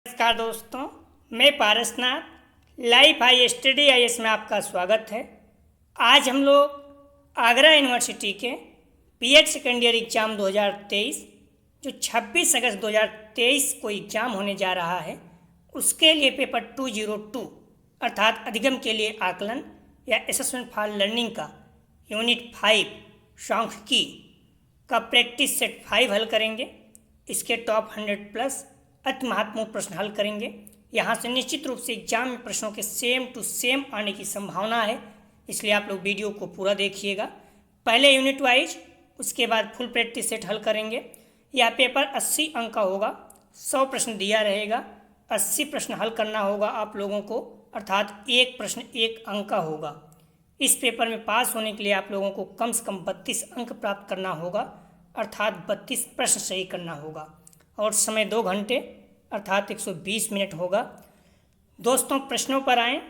नमस्कार दोस्तों, मैं Parasnath life high study IAS में आपका स्वागत है। आज हम लोग आगरा यूनिवर्सिटी के बीएड सेकेंड ईयर एग्ज़ाम 2023 जो 26 अगस्त 2023 को एग्ज़ाम होने जा रहा है उसके लिए पेपर 202 अर्थात अधिगम के लिए आकलन या असेसमेंट फॉर लर्निंग का यूनिट 5 सांख्यिकी का प्रैक्टिस सेट 5 हल करेंगे। इसके टॉप 100 प्लस अति महत्वपूर्ण प्रश्न हल करेंगे। यहाँ से निश्चित रूप से एग्जाम में प्रश्नों के सेम टू सेम आने की संभावना है, इसलिए आप लोग वीडियो को पूरा देखिएगा। पहले यूनिट वाइज, उसके बाद फुल प्रैक्टिस सेट हल करेंगे। यह पेपर 80 अंक का होगा, 100 प्रश्न दिया रहेगा, 80 प्रश्न हल करना होगा आप लोगों को, अर्थात एक प्रश्न 1 अंक का होगा। इस पेपर में पास होने के लिए आप लोगों को कम से कम 32 अंक प्राप्त करना होगा, अर्थात 32 प्रश्न सही करना होगा, और समय 2 घंटे अर्थात 120 मिनट होगा। दोस्तों, प्रश्नों पर आएँ,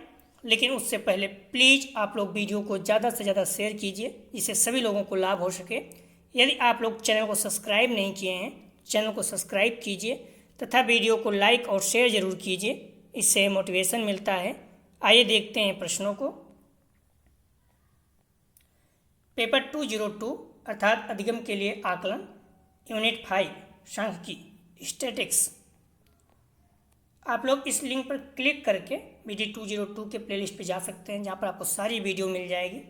लेकिन उससे पहले प्लीज़ आप लोग वीडियो को ज़्यादा से ज़्यादा शेयर कीजिए जिससे सभी लोगों को लाभ हो सके। यदि आप लोग चैनल को सब्सक्राइब नहीं किए हैं, चैनल को सब्सक्राइब कीजिए तथा वीडियो को लाइक और शेयर ज़रूर कीजिए, इससे मोटिवेशन मिलता है। आइए देखते हैं प्रश्नों को। पेपर 202 अर्थात अधिगम के लिए आकलन यूनिट 5 सांख्यिकी स्टैटिक्स। आप लोग इस लिंक पर क्लिक करके BD 202 के प्लेलिस्ट पे जा सकते हैं, जहाँ पर आपको सारी वीडियो मिल जाएगी।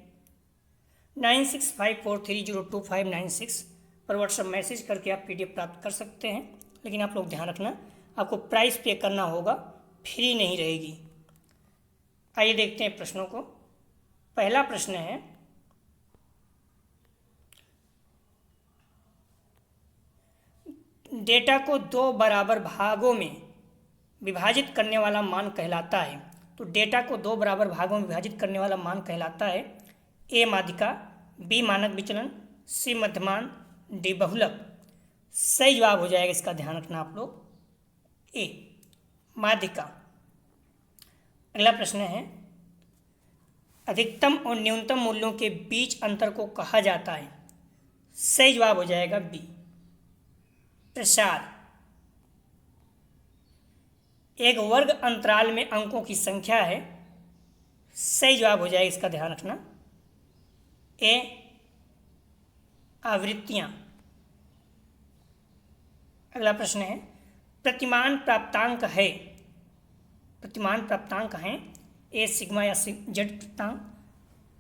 9654302596 पर व्हाट्सएप मैसेज करके आप PDF प्राप्त कर सकते हैं, लेकिन आप लोग ध्यान रखना आपको प्राइस पे करना होगा, फ्री नहीं रहेगी। आइए देखते हैं प्रश्नों को। पहला प्रश्न है, डेटा को 2 बराबर भागों में विभाजित करने वाला मान कहलाता है। तो डेटा को 2 बराबर भागों में विभाजित करने वाला मान कहलाता है A माध्यिका, B मानक विचलन, C मध्यमान, D बहुलक। सही जवाब हो जाएगा, इसका ध्यान रखना आप लोग, A माध्यिका। अगला प्रश्न है, अधिकतम और न्यूनतम मूल्यों के बीच अंतर को कहा जाता है। सही जवाब हो जाएगा B प्रसार। एक वर्ग अंतराल में अंकों की संख्या है। सही जवाब हो जाएगा, इसका ध्यान रखना, A आवृत्तियां। अगला प्रश्न है, प्रतिमान प्राप्तांक है। प्रतिमान प्राप्तांक है A सिग्मा या जेड प्राप्तांक,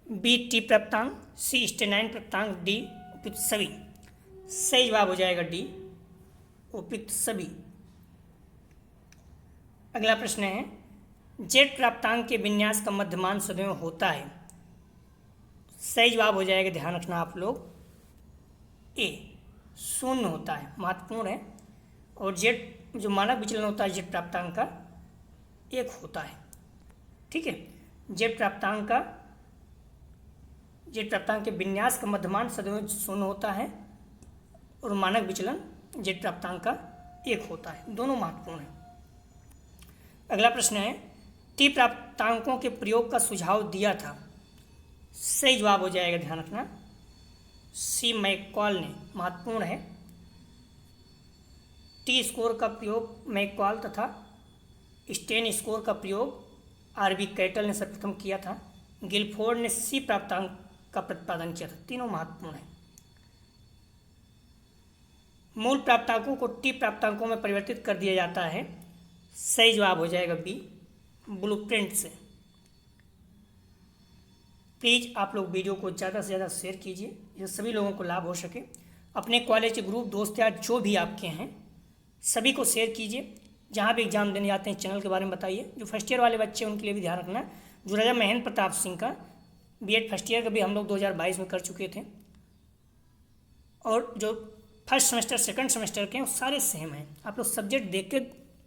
B टी प्राप्तांक, C स्टेनाइन प्राप्तांक, D उपयुक्त सभी। सही जवाब हो जाएगा D उपयुक्त सभी। अगला प्रश्न है, जेड प्राप्तांक के विन्यास का मध्यमान सदैव होता है। सही जवाब हो जाएगा, ध्यान रखना आप लोग, A 0 होता है, महत्वपूर्ण है। और जेड जो मानक विचलन होता है जेड प्राप्तांक का 1 होता है, ठीक है। जेड प्राप्तांक के विन्यास का मध्यमान सदैव 0 होता है और मानक विचलन जेड प्राप्तांक का 1 होता है, दोनों महत्वपूर्ण है। अगला प्रश्न है, टी प्राप्तांकों के प्रयोग का सुझाव दिया था। सही जवाब हो जाएगा, ध्यान रखना, C मैककॉल ने, महत्वपूर्ण है। टी स्कोर का प्रयोग मैककॉल तथा स्टेन स्कोर का प्रयोग RB कैटल ने सर्वप्रथम किया था। गिलफोर्ड ने C प्राप्तांक का प्रतिपादन किया था, तीनों महत्वपूर्ण है। मूल प्राप्तांकों को टी प्राप्तांकों में परिवर्तित कर दिया जाता है। सही जवाब हो जाएगा B ब्लूप्रिंट से। प्लीज़ आप लोग वीडियो को ज़्यादा से ज़्यादा शेयर कीजिए जिससे सभी लोगों को लाभ हो सके। अपने कॉलेज के ग्रुप दोस्त या जो भी आपके हैं सभी को शेयर कीजिए। जहाँ भी एग्जाम देने जाते हैं चैनल के बारे में बताइए। जो फर्स्ट ईयर वाले बच्चे हैं उनके लिए भी ध्यान रखना, जो राजा महेंद्र प्रताप सिंह का BEd फर्स्ट ईयर का भी हम लोग 2022 में कर चुके थे, और जो फर्स्ट सेमेस्टर सेकंड सेमेस्टर के हैं वो सारे सेम हैं। आप लोग सब्जेक्ट देख के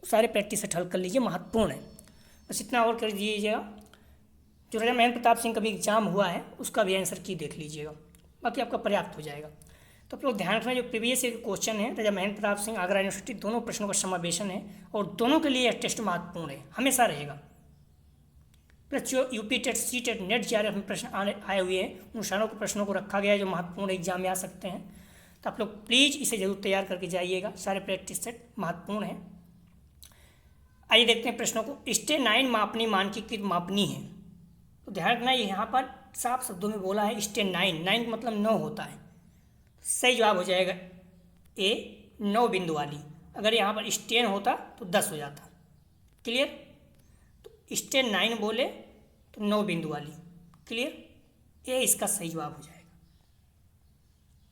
सारे प्रैक्टिस सेट हल कर लीजिए, महत्वपूर्ण है। बस इतना और कर दीजिएगा, जो राजा महेंद्र प्रताप सिंह का भी एग्जाम हुआ है उसका भी आंसर की देख लीजिएगा, बाकी आपका पर्याप्त हो जाएगा। तो आप लोग ध्यान रखना, जो प्रीवियस ईयर क्वेश्चन है राजा महेंद्र प्रताप सिंह आगरा यूनिवर्सिटी, दोनों प्रश्नों का समावेशन है और दोनों के लिए टेस्ट महत्वपूर्ण है, हमेशा रहेगा। प्लस जो UP TET, C TET, NET JRF में प्रश्न आए हुए हैं उन सारों के प्रश्नों को रखा गया है जो महत्वपूर्ण एग्जाम में आ सकते हैं। तो आप लोग प्लीज़ इसे ज़रूर तैयार करके जाइएगा, सारे प्रैक्टिस सेट महत्वपूर्ण हैं। आइए देखते हैं प्रश्नों को। स्टेनाइन मापनी मानकीकृत मापनी है। तो ध्यान रखना, यहाँ पर साफ शब्दों में बोला है स्टेनाइन, 9 का मतलब 9 होता है। सही जवाब हो जाएगा ए, 9 बिंदु वाली। अगर यहाँ पर स्टेन होता तो 10 हो जाता। क्लियर? तो स्टेनाइन बोले तो 9 बिंदु वाली। क्लियर? ए इसका सही जवाब हो जाएगा।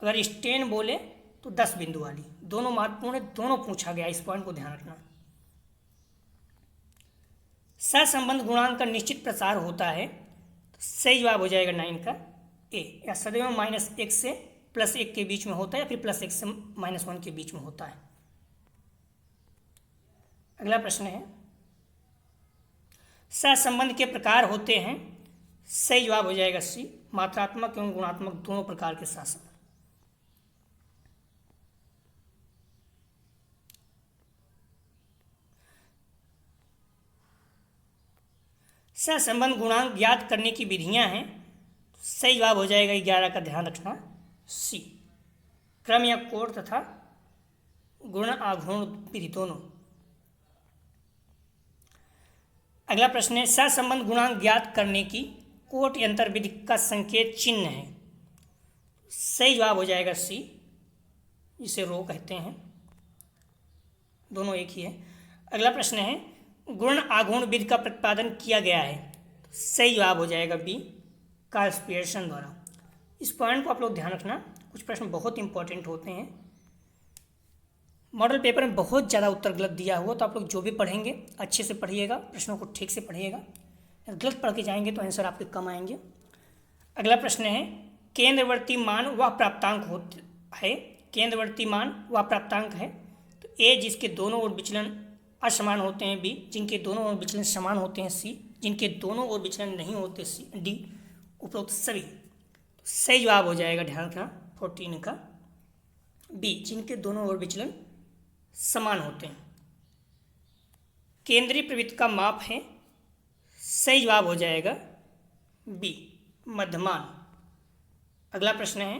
अगर स्टेन बोले तो 10 बिंदु वाली। दोनों महत्वपूर्ण है, दोनों पूछा गया, इस पॉइंट को ध्यान रखना। सहसंबंध गुणांक का निश्चित प्रसार होता है। तो सही जवाब हो जाएगा 9 का ए। या सदैव -1 से +1 के बीच में होता है, या फिर +1 से -1 के बीच में होता है। अगला प्रश्न है, सहसंबंध के प्रकार होते हैं। सही जवाब हो जाएगा सी, मात्रात्मक एवं गुणात्मक दोनों प्रकार के सहसंबंध। सहसंबंध गुणांक ज्ञात करने की विधियां हैं। सही जवाब हो जाएगा 11 का, ध्यान रखना सी, क्रम या कोड तथा गुण आघूर्ण विधि दोनों। अगला प्रश्न है, सहसंबंध गुणांक ज्ञात करने की कोट यंत्र विधि का संकेत चिन्ह है। सही जवाब हो जाएगा सी, जिसे रो कहते हैं। दोनों एक ही है। अगला प्रश्न है, गुण आघूर्ण विधि का प्रतिपादन किया गया है। तो सही जवाब हो जाएगा बी, कार्ल पियर्सन द्वारा। इस पॉइंट को आप लोग ध्यान रखना, कुछ प्रश्न बहुत इंपॉर्टेंट होते हैं। मॉडल पेपर में बहुत ज़्यादा उत्तर गलत दिया हुआ, तो आप लोग जो भी पढ़ेंगे अच्छे से पढ़िएगा, प्रश्नों को ठीक से पढ़िएगा। गलत पढ़ के जाएंगे तो आंसर आपके कम आएंगे। अगला प्रश्न है, केंद्रवर्ती मान व प्राप्तांक होता है। केंद्रवर्ती मान व प्राप्तांक है। तो ए जिसके दोनों ओर विचलन असमान होते हैं, बी जिनके दोनों ओर विचलन समान होते हैं, सी जिनके दोनों ओर विचलन नहीं होते, सी डी उपरोक्त सभी। तो सही जवाब हो जाएगा, ध्यान रखना 14 का बी, जिनके दोनों ओर विचलन समान होते हैं। केंद्रीय प्रवृत्ति का माप है। सही जवाब हो जाएगा बी, मध्यमान। अगला प्रश्न है,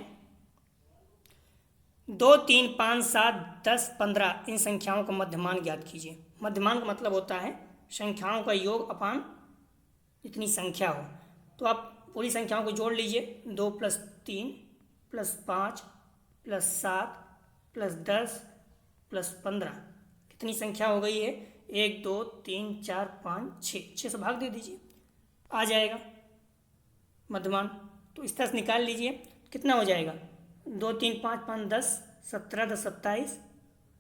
2, 3, 5, 7, 10, 15 इन संख्याओं का मध्यमान ज्ञात कीजिए। मध्यमान का मतलब होता है संख्याओं का योग अपान जितनी संख्या हो। तो आप पूरी संख्याओं को जोड़ लीजिए, 2 + 3 + 5 + 7 + 10 + 15 कितनी संख्या हो गई है? 1, 2, 3, 4, 5, 6। 6 से भाग दे दीजिए, आ जाएगा मध्यमान। तो इस तरह से निकाल लीजिए, कितना हो जाएगा? 2, 3, 5, 5, 10, 17, 10, 27,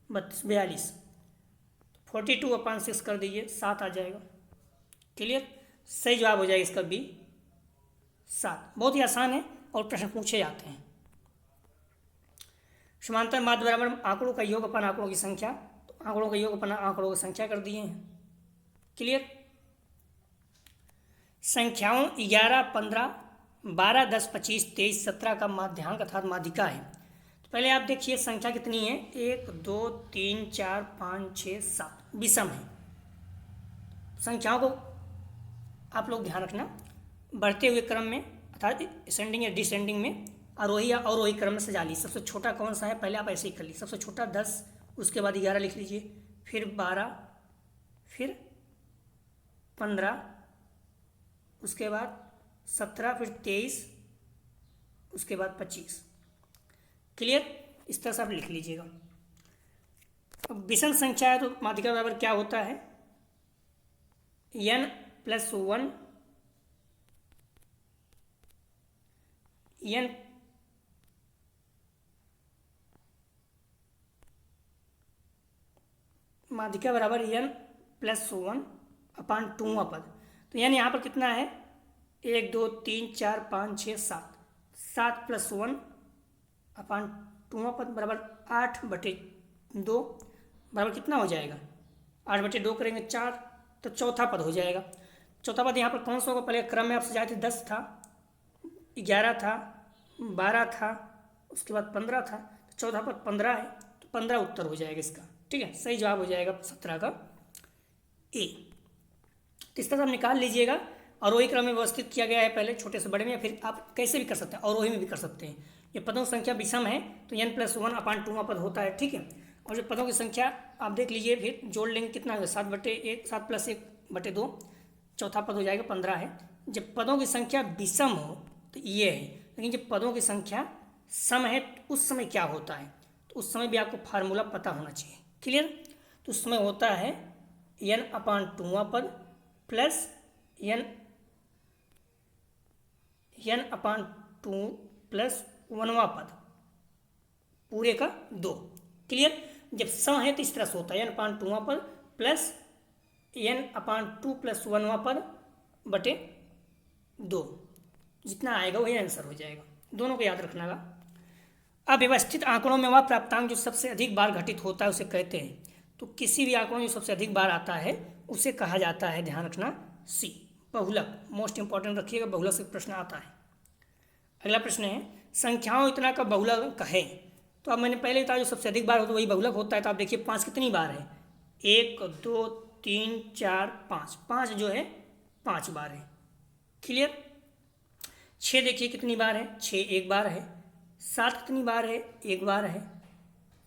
32, 42। 42/6 कर दीजिए, 7 आ जाएगा। क्लियर? सही जवाब हो जाएगा इसका बी, 7। बहुत ही आसान है और प्रश्न पूछे जाते हैं। समांतर माध्य बराबर आंकड़ों का योग अपन आंकड़ों की संख्या। तो आंकड़ों का योग अपन आंकड़ों की संख्या कर दिए हैं। क्लियर? संख्याओं 11, 15, 12, 10, 25, 23, 17 का माध्यांक अर्थात माध्यिका है। तो पहले आप देखिए संख्या कितनी है, 1, 2, 3, 4, 5, 6, 7 विषम है। संख्याओं को आप लोग ध्यान रखना, बढ़ते हुए क्रम में अर्थात असेंडिंग या डिसेंडिंग में आरोही या अवरोही क्रम में सजा ली। सबसे छोटा कौन सा है, पहले आप ऐसे ही कर लीजिए। सबसे छोटा 10, उसके बाद 11 लिख लीजिए, फिर 12, फिर 15, उसके बाद 17, फिर 23, उसके बाद 25। क्लियर? इस तरह से आप लिख लीजिएगा। अब विषम संख्या है तो माध्यिका बराबर क्या होता है, n + 1 n माध्यिका बराबर n + 1/2वां पद। तो यानी यहाँ पर कितना है, 1, 2, 3, 4, 5, 6, 7। 7 + 1/2वां पद बराबर 8/2 बराबर कितना हो जाएगा, 8/2 करेंगे 4, तो चौथा पद हो जाएगा। चौथा पद यहाँ पर कौन सा होगा, पहले क्रम में आप सजाए थे, 10 था, 11 था, 12 था, उसके बाद 15 था, तो चौथा पद 15 है, तो 15 उत्तर हो जाएगा इसका। ठीक है, सही जवाब हो जाएगा 17 का ए। तो इस तरह से आप निकाल लीजिएगा। अवरोही क्रम में व्यवस्थित किया गया है, पहले छोटे से बड़े में, या फिर आप कैसे भी कर सकते हैं, अवरोही में भी कर सकते हैं। ये पदों की संख्या विषम है तो n + 1/2वां पद होता है। ठीक है, और जो पदों की संख्या आप देख लीजिए, फिर जोड़ लेंगे कितना होगा, 7/1, 7+1/2, चौथा पद हो जाएगा 15 है। जब पदों की संख्या विषम हो तो ये है, लेकिन जब पदों की संख्या सम है तो उस समय क्या होता है, तो उस समय भी आपको फार्मूला पता होना चाहिए। क्लियर? तो उस समय होता है n/2वां पद प्लस n/2 प्लस 1वां पद पूरे का 2। क्लियर? जब सम है तो इस तरह से होता है n/2वां पद प्लस n/2 प्लस 1वां पद बटे 2, जितना आएगा वही आंसर हो जाएगा। दोनों को याद रखना होगा। अव्यवस्थित आंकड़ों में वह प्राप्तांक जो सबसे अधिक बार घटित होता है उसे कहते हैं। तो किसी भी आंकड़ों में जो सबसे अधिक बार आता है उसे कहा जाता है, ध्यान रखना, सी, बहुलक। मोस्ट इंपॉर्टेंट रखिएगा, बहुलक से प्रश्न आता है। अगला प्रश्न है संख्याओं इतना का बहुलक है। तो अब मैंने पहले बताया जो सबसे अधिक बार हो तो वही बहुलक होता है। तो आप देखिए 5 कितनी बार है, 1 2 3 4 5, 5 जो है 5 बार है। क्लियर? 6 देखिए कितनी बार है, 6 एक बार है। 7 कितनी बार है, एक बार है।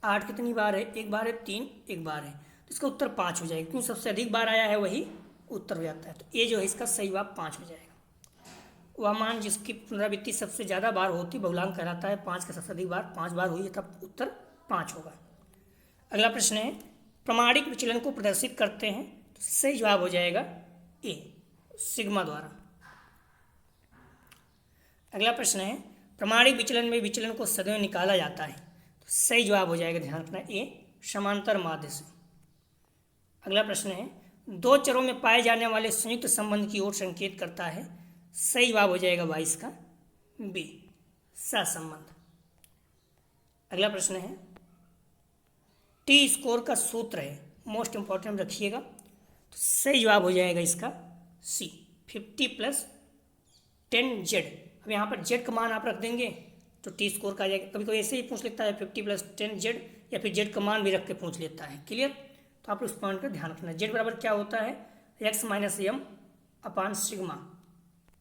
8 कितनी बार है, एक बार है। 3 एक बार है। तो इसका उत्तर 5 हो जाएगा, क्योंकि सबसे अधिक बार आया है वही उत्तर हो जाता है। तो ये जो है इसका सही जवाब 5 हो जाएगा। वह मान जिसकी पुनरावृत्ति सबसे ज़्यादा बार होती बहुलांक कहलाता है। 5 का सबसे अधिक बार 5 बार हुई है, तब उत्तर 5 होगा। अगला प्रश्न है प्रमाणिक विचलन को प्रदर्शित करते हैं। तो सही जवाब हो जाएगा ए, सिग्मा द्वारा। अगला प्रश्न है प्रमाणिक विचलन में विचलन को सदैव निकाला जाता है। तो सही जवाब हो जाएगा, ध्यान रखना, ए, समांतर माध्य से। अगला प्रश्न है दो चरों में पाए जाने वाले संयुक्त संबंध की ओर संकेत करता है। सही जवाब हो जाएगा 22 का बी, सहसंबंध। अगला प्रश्न है टी स्कोर का सूत्र है, मोस्ट इंपॉर्टेंट रखिएगा। तो सही जवाब हो जाएगा इसका सी, 50 + 10Z। अब यहाँ पर Z का मान आप रख देंगे तो टी स्कोर का आ जाएगा। कभी कभी ऐसे ही पूछ लेता है 50 + 10Z, या फिर Z का मान भी रख के पूछ लेता है। क्लियर? तो आप उस पॉइंट का ध्यान रखना। Z बराबर क्या होता है, x - m/σ।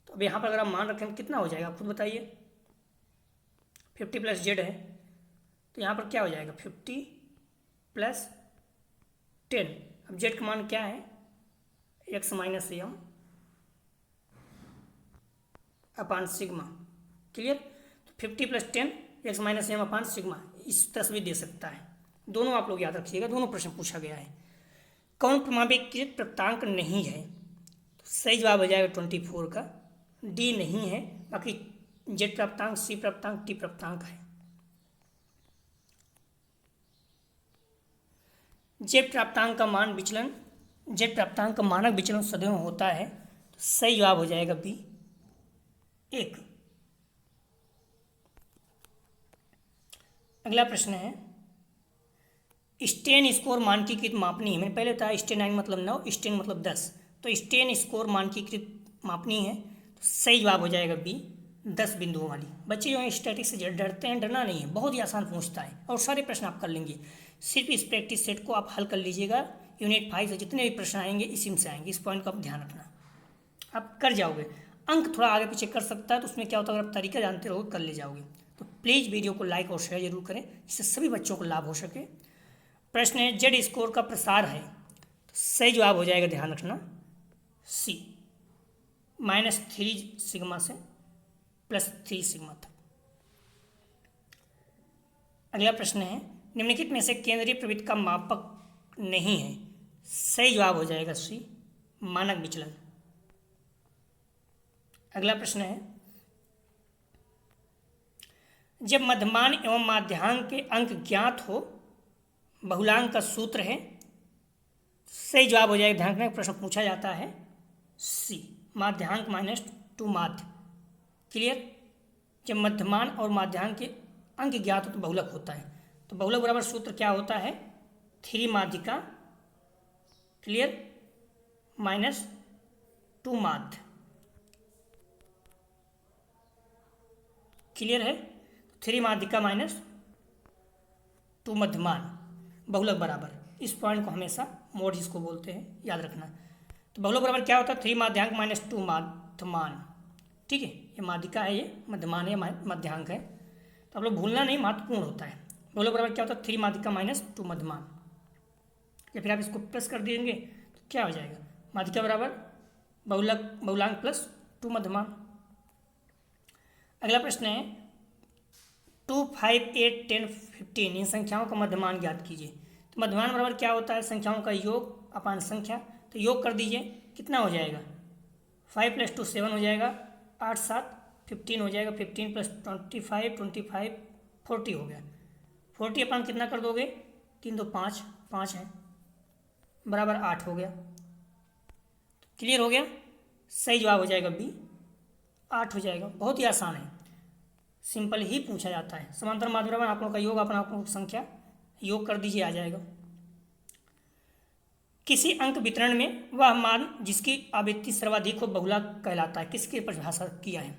तो अब यहाँ पर अगर आप मान रखें कितना हो जाएगा, खुद बताइए। 50 + Z है तो यहाँ पर क्या हो जाएगा, 50 + 10। अब Z का मान क्या है, x - m/σ। क्लियर? तो 50 + 10 x - m/σ, इस तरह से भी दे सकता है। दोनों आप लोग याद रखिएगा, दोनों प्रश्न पूछा गया है। कौन प्रमाणीकृत प्राप्तांक नहीं है? तो सही जवाब हो जाएगा 24 का डी, नहीं है। बाकी Z प्राप्तांक, C प्राप्तांक, T प्राप्तांक है। Z प्राप्तांक का मान विचलन, Z प्राप्तांक का मानक विचलन सदैव होता है। तो सही जवाब हो जाएगा बी, 1। अगला प्रश्न है स्टेन स्कोर मानकीकृत मापनी है। मैंने पहले बताया स्टेन मतलब 9, स्टेन मतलब 10। तो स्टेन स्कोर मानकीकृत मापनी है। तो सही जवाब हो जाएगा बी, 10 बिंदुओं वाली। बच्चे जो है स्टैटिक से डरते हैं, डरना नहीं है, बहुत ही आसान पूछता है और सारे प्रश्न आप कर लेंगे। सिर्फ इस प्रैक्टिस सेट को आप हल कर लीजिएगा। यूनिट 5 से जितने भी प्रश्न आएंगे इसी में से आएंगे। इस पॉइंट का आप ध्यान रखना, आप कर जाओगे। अंक थोड़ा आगे पीछे कर सकता है, तो उसमें क्या होता है, अगर आप तरीका जानते रहोगे कर ले जाओगे। तो प्लीज़ वीडियो को लाइक और शेयर जरूर करें, जिससे सभी बच्चों को लाभ हो सके। प्रश्न है Z स्कोर का प्रसार है। तो सही जवाब हो जाएगा, ध्यान रखना, सी, -3 सिग्मा से +3 सिग्मा तक। अगला प्रश्न है निम्नलिखित में से केंद्रीय प्रवृत्ति का मापक नहीं है। सही जवाब हो जाएगा सी, मानक विचलन। अगला प्रश्न है जब मध्यमान एवं माध्यांक के अंक ज्ञात हो बहुलांक का सूत्र है। सही जवाब हो जाएगा, ध्यान रखना, प्रश्न पूछा जाता है सी, माध्यांक -2 माध्य। क्लियर? जब मध्यमान और माध्यांक के अंक ज्ञात हो तो बहुलक होता है। तो बहुलक बराबर सूत्र क्या होता है, 3 माध्यिका, क्लियर, -2 माध्य। क्लियर है? 3 माध्यिका -2 मध्यमान, बहुलक बराबर। इस पॉइंट को हमेशा मोड जिसको बोलते हैं याद रखना। तो बहुलक बराबर क्या होता है, 3 माध्यांक -2 मध्यमान। ठीक है, ये माध्यिका है, ये मध्यमान है, मध्यांक है। तो आप लोग भूलना नहीं, महत्वपूर्ण होता है। बहुलक बराबर क्या होता है 3 माध्यिका माइनस 2 मध्यमान, या फिर आप इसको प्लस कर देंगे तो क्या हो जाएगा माध्यिका बराबर बहुलांक प्लस 2 मध्यमान। अगला प्रश्न है 2, 5, 8, 10, 15 इन संख्याओं का मध्यमान ज्ञात कीजिए। तो मध्यमान बराबर क्या होता है संख्याओं का योग अपान संख्या, तो योग कर दीजिए कितना हो जाएगा 5 + 2 7 हो जाएगा, 8 7 15 हो जाएगा, 15 + 25 25 40 हो गया। 40 अपान कितना कर दोगे 3 2 5 5 है बराबर 8 हो गया। क्लियर हो गया, सही जवाब हो जाएगा बी 8 हो जाएगा। बहुत ही आसान है, सिंपल ही पूछा जाता है। समांतर माध्य बराबर आंकड़ों का योग अपना आंकड़ों की संख्या, योग कर दीजिए आ जाएगा। किसी अंक वितरण में वह मान जिसकी आवृत्ति सर्वाधिक हो बहुलक कहलाता है, किसकी परिभाषा किया है।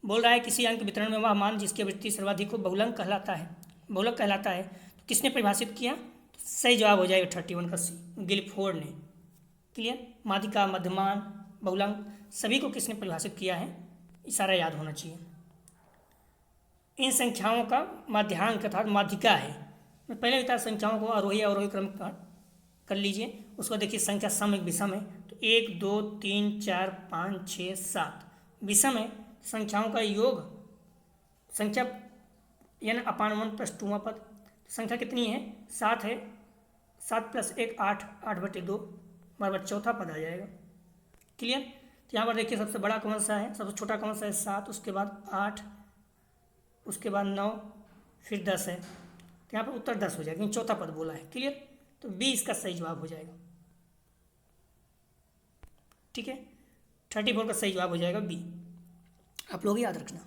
बोल रहा है किसी अंक वितरण में वह मान जिसकी आवृत्ति सर्वाधिक हो बहुलक कहलाता है, बहुलक कहलाता है। तो किसने परिभाषित किया, तो सही जवाब हो जाएगा 31 का सी, गिलफोर्ड ने। क्लियर, माध्यिका मध्यमान बहुलक सभी को किसने परिभाषित किया है, इशारा याद होना चाहिए। इन संख्याओं का माध्यांक अर्थात माध्यिका है। मैं पहले बता संख्याओं को आरोही अवरोही क्रम कर लीजिए। उसको देखिए संख्या सम एक विषम है, तो 1 2 3 4 5 6 7 विषम है। संख्याओं का योग संख्या n अपान 1 + 2वां पद, संख्या कितनी है 7 है, 7 + 1 8 8/2 बराबर चौथा पद आ जाएगा। क्लियर, तो यहाँ पर देखिए सबसे बड़ा कौन सा है, सबसे छोटा कौन सा है 7, उसके बाद 8, उसके बाद 9, फिर 10 है। तो यहाँ पर उत्तर 10 हो जाएगा क्योंकि चौथा पद बोला है। क्लियर, तो बी इसका सही जवाब हो जाएगा। ठीक है, 34 का सही जवाब हो जाएगा बी, आप लोग याद रखना।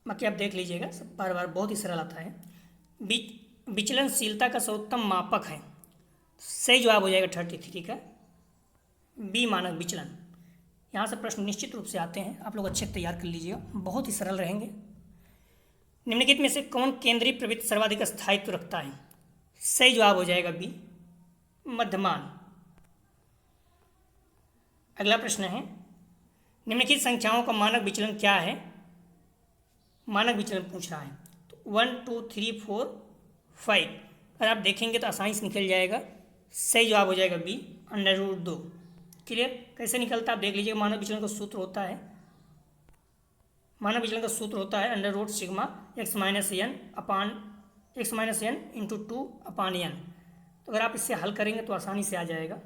बाकी आप देख लीजिएगा सब बार बार, बहुत ही सरल आता है। विचलनशीलता का सर्वोत्तम मापक है, सही जवाब हो जाएगा 33 का बी मानक विचलन। यहाँ से प्रश्न निश्चित रूप से आते हैं, आप लोग अच्छे तैयार कर लीजिएगा, बहुत ही सरल रहेंगे। निम्नलिखित में से कौन केंद्रीय प्रवृत्ति सर्वाधिक स्थायित्व रखता है, सही जवाब हो जाएगा बी मध्यमान। अगला प्रश्न है निम्नलिखित संख्याओं का मानक विचलन क्या है, मानक विचलन पूछ रहा है। तो 1 2 3 4 5 अगर आप देखेंगे तो आसानी से निकल जाएगा, सही जवाब हो जाएगा बी √2। क्लियर, कैसे निकलता है आप देख लीजिएगा। मानक विचलन का सूत्र होता है, मानक विचलन का सूत्र होता है √σ x - n अपान x - n × 2/n। तो अगर आप इससे हल करेंगे तो आसानी से आ जाएगा।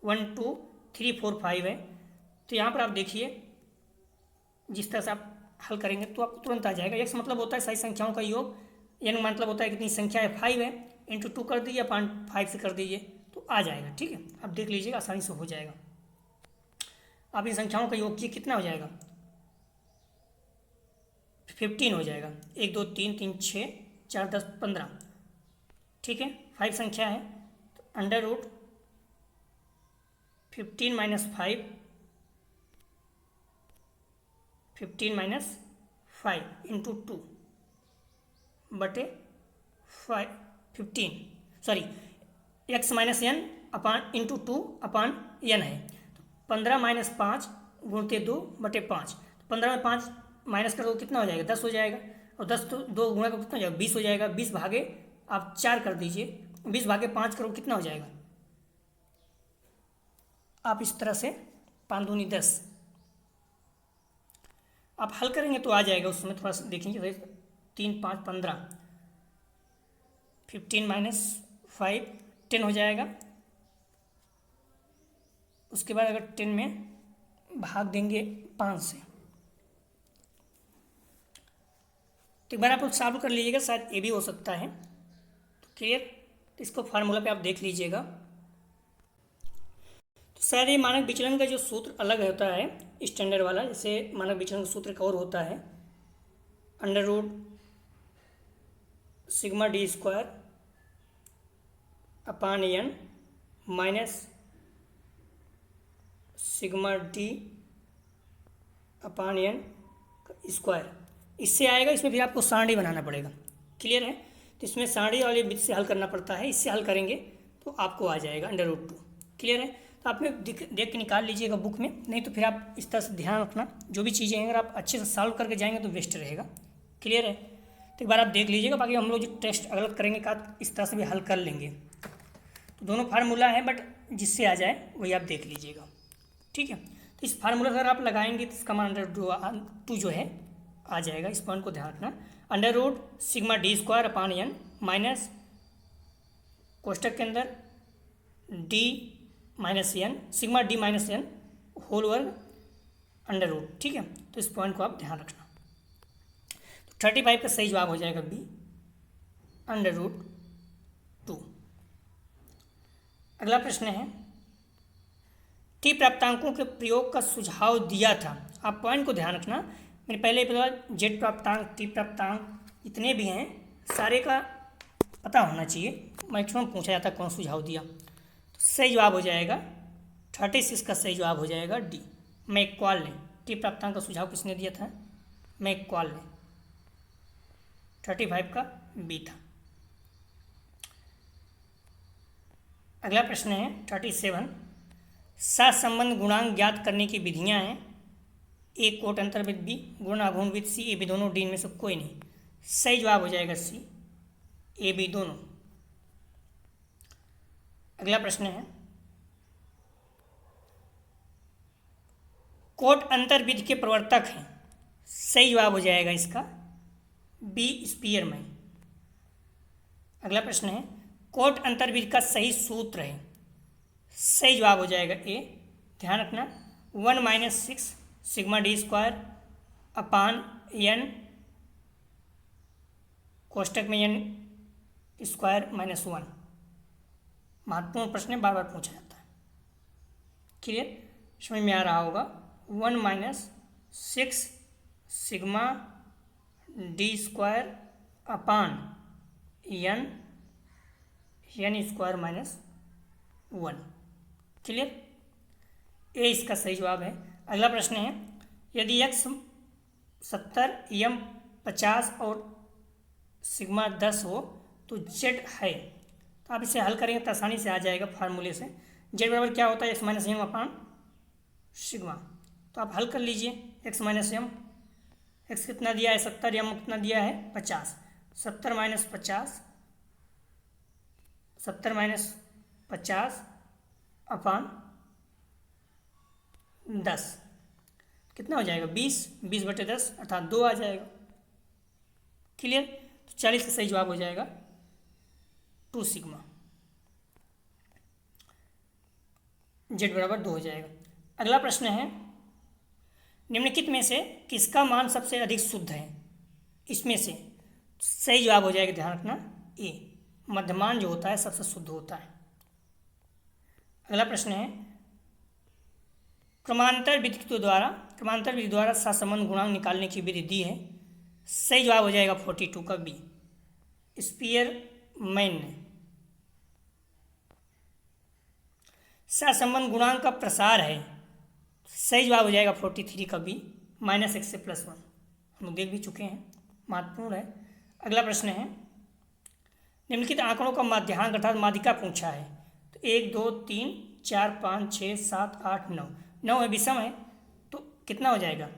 1 2 3 4 5 है, तो यहाँ पर आप देखिए जिस तरह से आप हल करेंगे तो आपको तुरंत आ जाएगा। x मतलब होता है सही संख्याओं का योग, n मतलब होता है कितनी संख्या है 5 है, × 2 कर दीजिए अपान 5 से कर दीजिए तो आ जाएगा। ठीक है, आप देख लीजिएगा आसानी से हो जाएगा। आप इन संख्याओं का योग किए कितना हो जाएगा 15 हो जाएगा। 1 2 3 3 6 4 10 15। ठीक है, 5 संख्या है तो √15 - 5 15 - 5 × 2/5 15 सॉरी x - n अपान × 2/n है। तो 15 - 5 × 2/5। 15 में 5 माइनस कर दो कितना हो जाएगा 10 हो जाएगा, और 10 तो 2 गुणा करो कितना हो जाएगा 20 हो जाएगा। 20 भागे आप 4 कर दीजिए, 20 भागे 5 करो कितना हो जाएगा, आप इस तरह से 5 दूनी 10 आप हल करेंगे तो आ जाएगा। उस समय थोड़ा सा देखेंगे 3 5 15 15 - 5 10 हो जाएगा। उसके बाद अगर 10 में भाग देंगे 5 से तो एक बार आप सॉल्व कर लीजिएगा, शायद ये भी हो सकता है। तो क्लियर, तो इसको फार्मूला पे आप देख लीजिएगा। तो शायद ये मानक विचलन का जो सूत्र अलग होता है स्टैंडर्ड वाला, जैसे मानक विचलन का सूत्र का और होता है √σ d² अपान n माइनस सिग्मा d अपान n स्क्वायर, इससे आएगा। इसमें फिर आपको सारणी बनाना पड़ेगा। क्लियर है, तो इसमें सारणी वाले विधि से हल करना पड़ता है, इससे हल करेंगे तो आपको आ जाएगा √2। क्लियर है, तो आप में देख के निकाल लीजिएगा बुक में, नहीं तो फिर आप इस तरह से ध्यान रखना, जो भी चीज़ें हैं अगर आप अच्छे से सॉल्व करके जाएंगे तो बेस्ट रहेगा। क्लियर है? तो एक बार आप देख लीजिएगा, बाकी हम लोग जो टेस्ट अगला करेंगे का इस तरह से भी हल कर लेंगे। तो दोनों फार्मूला है, बट जिससे आ जाए वही आप देख लीजिएगा। ठीक है, तो इस फार्मूला अगर आप लगाएंगे तो इसका मान √2 जो है आ जाएगा। इस पॉइंट को ध्यान रखना। √σd² अपान n माइनस कोष्टक के अंदर d minus n sigma d minus n whole वर्ग √। ठीक है, तो इस पॉइंट को आप ध्यान रखना। तो 35 का सही जवाब हो जाएगा बी, √2। अगला प्रश्न है, टी प्राप्तांकों के प्रयोग का सुझाव दिया था। आप पॉइंट को ध्यान रखना, मैंने पहले ही बताया जेड प्राप्तांक, टी प्राप्तांक जितने भी हैं सारे का पता होना चाहिए। मैक्सिमम पूछा जाता है कौन सुझाव दिया। तो सही जवाब हो जाएगा 36 का सही जवाब हो जाएगा डी, मैकक्वाल ने। टी प्राप्तांक का सुझाव किसने दिया था? मैकक्वाल ने। 35 का बी था। अगला प्रश्न है 37, सहसंबंध गुणांक ज्ञात करने की विधियां हैं। ए कोट अंतर्वृत्त बी गुण अगुणवृत्त सी ए बी दोनों, डी में से कोई नहीं। सही जवाब हो जाएगा सी, ए बी दोनों। अगला प्रश्न है, कोट अंतर्वृत्त के प्रवर्तक हैं। सही जवाब हो जाएगा इसका बी, स्पीयरमैन। अगला प्रश्न है, कोट अंतर्वृत्त का सही सूत्र है। सही जवाब हो जाएगा ए। ध्यान रखना 1 - 6 सिग्मा d² अपान n कोष्टक में n² - 1। महत्वपूर्ण प्रश्न बार बार पूछा जाता है। क्लियर? समझ में आ रहा होगा। 1 - 6 सिग्मा d² अपान n² - 1। क्लियर? ए इसका सही जवाब है। अगला प्रश्न है, यदि x 70 m 50 और सिग्मा 10 हो तो z है। तो आप इसे हल करेंगे तो आसानी से आ जाएगा फार्मूले से। z बराबर क्या होता है? x - m अपान सिग्मा। तो आप हल कर लीजिए। x - m, x कितना दिया है 70, m कितना दिया है 50। 70 - 50 50 अपान 10 कितना हो जाएगा? 20/10 अर्थात 2 आ जाएगा। क्लियर? तो 40 का सही जवाब हो जाएगा 2 सिग्मा। z बराबर 2 हो जाएगा। अगला प्रश्न है, निम्नलिखित में से किसका मान सबसे अधिक शुद्ध है? इसमें से सही जवाब हो जाएगा, ध्यान रखना, ए, मध्यमान जो होता है सबसे शुद्ध होता है। अगला प्रश्न है, क्रमांतर विधि द्वारा सहसंबंध गुणांक निकालने की विधि दी है। सही जवाब हो जाएगा 42 का बी, स्पीयरमैन ने। सहसंबंध गुणांक का प्रसार है। सही जवाब हो जाएगा 43 का बी, -x से +1। हम लोग देख भी चुके हैं, महत्वपूर्ण है। अगला प्रश्न है, निम्नलिखित आंकड़ों का माध्यांक अर्थात माध्यिका पूछा है। तो 1 2 3 4 5 6 7 8 9 9 है, विषम है, तो कितना हो जाएगा?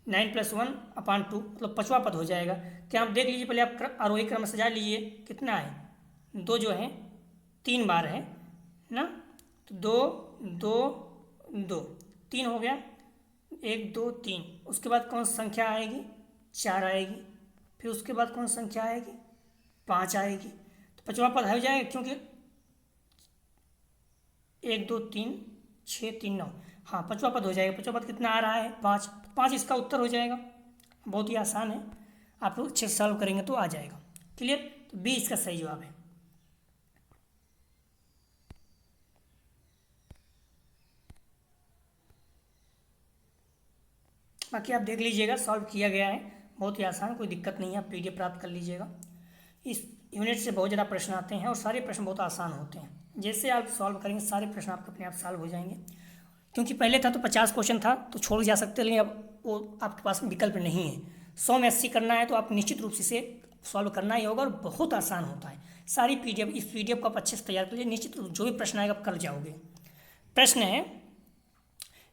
9 + 1 अपान 2, मतलब 5वां पद हो जाएगा। क्या आप देख लीजिए, पहले आप आरोही क्रम सजा लीजिए। कितना है? 2 जो है 3 बार है ना, तो 2 2 2 3 हो गया। 1 2 3, उसके बाद कौन सी संख्या आएगी? 4 आएगी। फिर उसके बाद कौन सी संख्या आएगी? 5 आएगी। तो 5वां पद हो जाएगा, क्योंकि 1 2 3 6 3 9, हाँ 5वां पद हो जाएगा। 5वां पद कितना आ रहा है? 5। 5 इसका उत्तर हो जाएगा। बहुत ही आसान है, आप लोग अच्छे से सॉल्व करेंगे तो आ जाएगा। क्लियर? तो बी इसका सही जवाब है। बाकी आप देख लीजिएगा, सॉल्व किया गया है, बहुत ही आसान, कोई दिक्कत नहीं है। आप PDF प्राप्त कर लीजिएगा। इस यूनिट से बहुत ज़्यादा प्रश्न आते हैं और सारे प्रश्न बहुत आसान होते हैं। जैसे आप सॉल्व करेंगे सारे प्रश्न आपके अपने आप सॉल्व हो जाएंगे। क्योंकि पहले था तो 50 क्वेश्चन था तो छोड़ जा सकते, लेकिन अब वो आपके पास विकल्प नहीं है। 100 में 80 करना है तो आप निश्चित रूप से इसे सॉल्व करना ही होगा और बहुत आसान होता है। सारी PDF, इस PDF को आप अच्छे से तैयार कर लीजिए, निश्चित रूप जो भी प्रश्न आएगा आप कर जाओगे। प्रश्न है,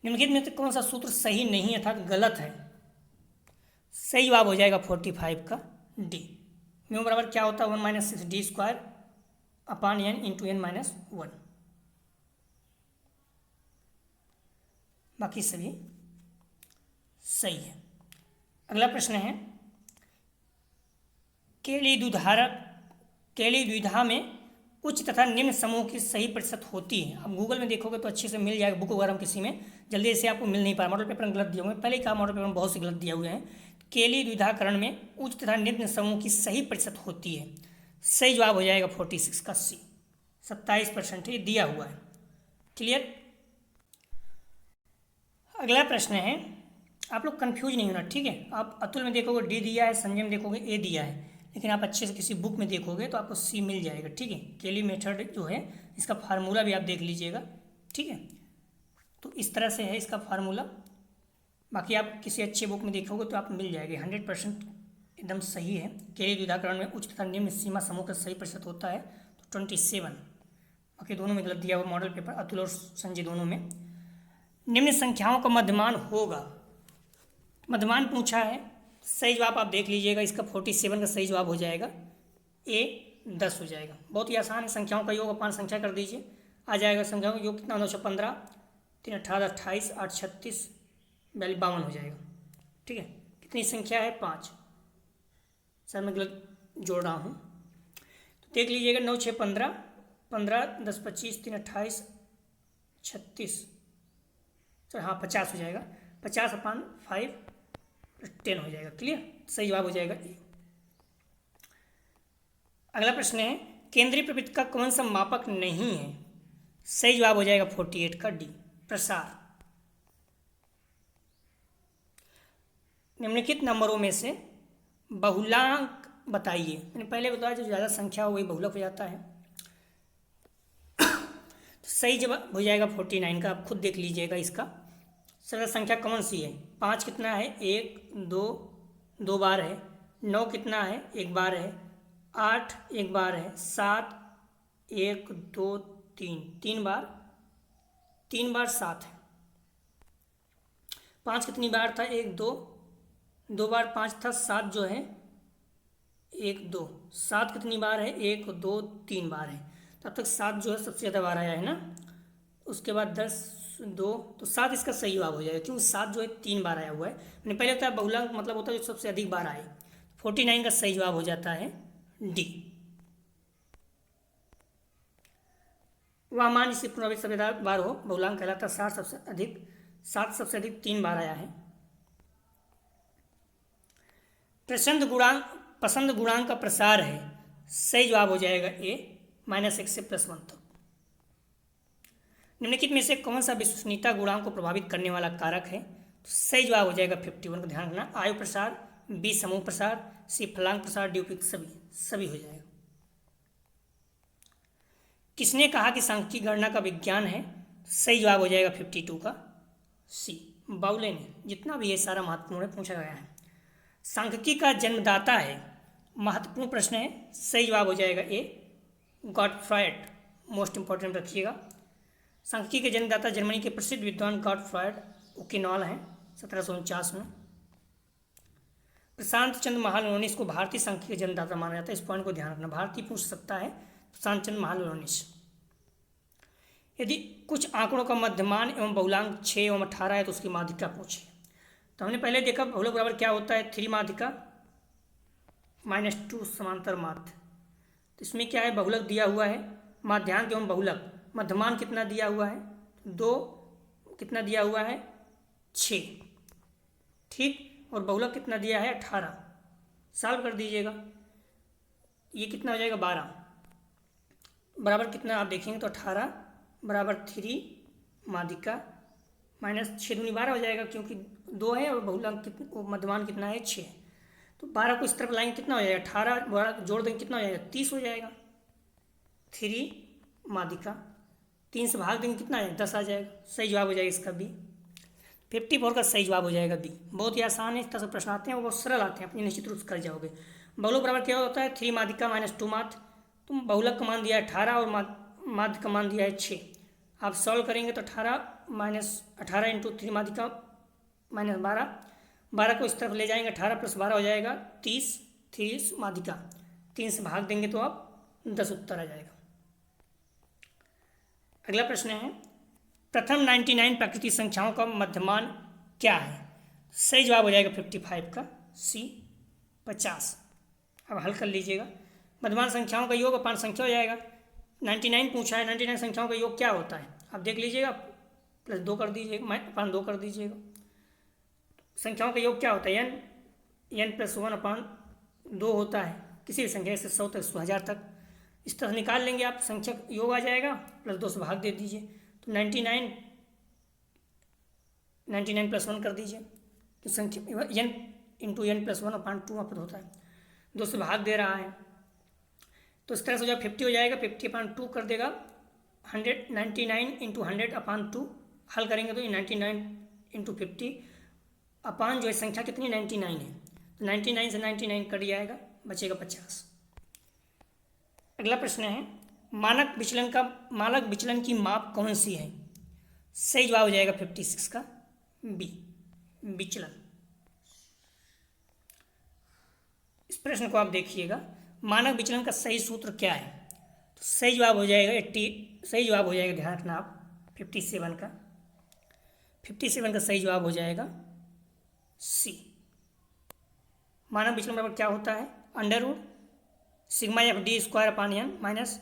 निम्नलिखित में से कौन सा सूत्र सही नहीं है अर्थात गलत है? सही जवाब हो जाएगा 45 का डी। म्यू बराबर क्या होता है 1-6d² upon n into n-1। बाकी सभी सही है। अगला प्रश्न है, केली द्विधा में उच्च तथा निम्न समूह की सही प्रतिशत होती है। अब गूगल में देखोगे तो अच्छे से मिल जाएगा, बुक वगैरह किसी में जल्दी से आपको मिल नहीं पा रहा, मॉडल पेपर में गलत दिए हुए हैं। पहले ही कहा मॉडल पेपर में बहुत से गलत दिए हुए हैं। केली द्विधाकरण में उच्च तथा निम्न समूह की सही प्रतिशत होती है। सही जवाब हो जाएगा 46 का सी, 27% ये दिया हुआ है। क्लियर। अगला प्रश्न है, आप लोग कंफ्यूज नहीं होना, ठीक है। आप अतुल में देखोगे डी दिया है, संजय में देखोगे ए दिया है, लेकिन आप अच्छे से किसी बुक में देखोगे तो आपको सी मिल जाएगा, ठीक है। केली मेथड जो है इसका फार्मूला भी आप देख लीजिएगा, ठीक है। तो इस तरह से है इसका फार्मूला। बाकी आप किसी अच्छे बुक में देखोगे तो आप मिल जाएंगे। 100% एकदम सही है। केली द्विधाकरण में उच्च तथा निम्न सीमा समूह का सही प्रतिशत होता है तो 27। बाकी दोनों में गलत दिया हुआ मॉडल पेपर, अतुल और संजय दोनों में। निम्न संख्याओं का मध्यमान होगा, मध्यमान पूछा है। सही जवाब आप देख लीजिएगा, इसका 47 का सही जवाब हो जाएगा ए 10 हो जाएगा। बहुत ही आसान है। संख्याओं का योग 5 संख्या कर दीजिए, आ जाएगा। संख्याओं का योग कितना 915, 3 18 28, 8 36 52 हो जाएगा, ठीक है। कितनी संख्या है 5। सर मैं गलत जोड़ रहा हूँ, तो देख लीजिएगा 9 6 15, 15 10 25, 3 28 36, सर हाँ 50 हो जाएगा। 50/5 10 हो जाएगा। क्लियर, सही जवाब हो जाएगा ए। अगला प्रश्न है, केंद्रीय प्रवृत्ति का कौन सा मापक नहीं है? सही जवाब हो जाएगा 48 का डी, प्रसार। निम्नलिखित नंबरों में से बहुलांक बताइए। मैंने पहले बताया जो ज़्यादा संख्या हो वही बहुलक हो जाता है। तो सही जवाब हो जाएगा 49 का। आप खुद देख लीजिएगा इसका। सबसे संख्या कौन सी है? 5 कितना है? 1 2 2 बार है। 9 कितना है? 1 बार है। 8 1 बार है। 7 1 2 3 3 बार, 3 बार 7 है। 5 कितनी बार था? 1 2 2 बार 5 था। 7 जो है 1 2, 7 कितनी बार है? 1 2 3 बार है। तब तक 7 जो है सबसे ज़्यादा बार आया है ना। उसके बाद 10 2, तो 7 इसका सही जवाब हो जाएगा, क्योंकि 7 जो है 3 बार आया हुआ है। मैंने पहले बताया बहुलांक मतलब होता है जो सबसे अधिक बार आए। 49 का सही जवाब हो जाता है डी। वह मान जिसकी पुनरावृत्ति सबसे ज़्यादा बार हो बहुलांक कहलाता है। 7 सबसे अधिक 3 बार आया है। पसंद गुणांक का प्रसार है। सही जवाब हो जाएगा ए, -1 से +1 तक। निम्नलिखित में से कौन सा विश्वसनीयता गुणांक को प्रभावित करने वाला कारक है? तो सही जवाब हो जाएगा 51 का। ध्यान रखना, आयु प्रसार, बी समूह प्रसार, सी फलांग प्रसार, डी उपयुक्त सभी हो जाएगा। किसने कहा कि सांख्यिकी गणना का विज्ञान है? सही जवाब हो जाएगा 52 का सी, बाउले ने। जितना भी ये सारा महत्वपूर्ण है पूछा गया है। सांख्यिकी का जन्मदाता है, महत्वपूर्ण प्रश्न है। सही जवाब हो जाएगा ए, गॉटफ्रायड। मोस्ट इंपॉर्टेंट रखिएगा। सांख्यिकी के जन्मदाता जर्मनी के प्रसिद्ध विद्वान गॉटफ्रायड ओकेनॉल हैं 1749 में। प्रशांत चंद्र महालनोबिस को भारतीय सांख्यिकी के जन्मदाता माना जाता है। इस पॉइंट को ध्यान रखना, भारतीय पूछ सकता है प्रशांत चंद्र महालनोबिस। यदि कुछ आंकड़ों का मध्यमान एवं बहुलांक 6 एवं 18 है तो उसकी माध्यिका पूछे। तो हमने पहले देखा बहुलक बराबर क्या होता है? 3 माध्यिका -2 समांतर माध्य। तो इसमें क्या है? बहुलक दिया हुआ है, माध्यांक एवं बहुलक। मध्यमान कितना दिया हुआ है? 2। कितना दिया हुआ है? 6, ठीक। और बहुलक कितना दिया है? 18। सॉल्व कर दीजिएगा, ये कितना हो जाएगा? 12 बराबर कितना आप देखेंगे तो 18 बराबर 3 माध्यिका -6 दूनी 12 हो जाएगा, क्योंकि 2 है और बहुलक मध्यमान कितना है? 6। तो 12 को इस तरफ लाएंगे कितना हो जाएगा? 18 12 जोड़ देंगे कितना हो जाएगा? 30 हो जाएगा। 3 माध्यिका 3 से भाग देंगे कितना है? 10 आ जाएगा। सही जवाब हो जाएगा इसका बी, 54 का सही जवाब हो जाएगा बी। बहुत ही आसान है, इस तरह से प्रश्न आते हैं, वो बहुत सरल आते हैं, अपनी निश्चित रूप से कर जाओगे। बहुलक बराबर क्या होता है? 3 माध्यिका -2 माध्य। तुम बहुलक का मान दिया है 18 और माध्य का मान दिया है 6। आप सॉल्व करेंगे तो 18 इंटू 3 माध्यिका -12, 12 को इस तरफ ले जाएंगे, 18 + 12 हो जाएगा 30, 30 माध्यिका, 3 से भाग देंगे तो आप 10 उत्तर आ जाएगा। अगला प्रश्न है, प्रथम 99 प्राकृतिक संख्याओं का मध्यमान क्या है? सही जवाब हो जाएगा 55 का सी, 50। अब हल कर लीजिएगा। मध्यमान संख्याओं का योग अपान संख्या हो जाएगा। 99 पूछा है, 99 संख्याओं का योग क्या होता है आप देख लीजिएगा, +2 कर दीजिएगा, अपान 2 कर दीजिएगा। संख्याओं का योग क्या होता है? n + 1 अपान 2 होता है, किसी भी संख्या से 100 तक 1000 तक। इस तरह निकाल लेंगे आप, संख्या योग आ जाएगा, +2 से भाग दे दीजिए तो 99 + 1 कर दीजिए तो संख्या n इंटू n + 1 अपान 2 वहाँ पर होता है, 2 से भाग दे रहा है तो इस तरह से जो 50 हो जाएगा, 50 अपान 2 कर देगा 100, 99 इंटू 100 अपान 2। हल करेंगे तो 99 इंटू 50 अपान जो है संख्या कितनी 99 है, तो 99 से 99 कट जाएगा, बचेगा 50। अगला प्रश्न है, मानक विचलन की माप कौन सी है? सही जवाब हो जाएगा 56 का बी, विचलन। इस प्रश्न को आप देखिएगा, मानक विचलन का सही सूत्र क्या है? तो सही जवाब हो जाएगा 80, सही जवाब हो जाएगा, ध्यान रखना आप 57 का सही जवाब हो जाएगा सी। मानक विचलन बराबर क्या होता है? √σ/d² अपान n माइनस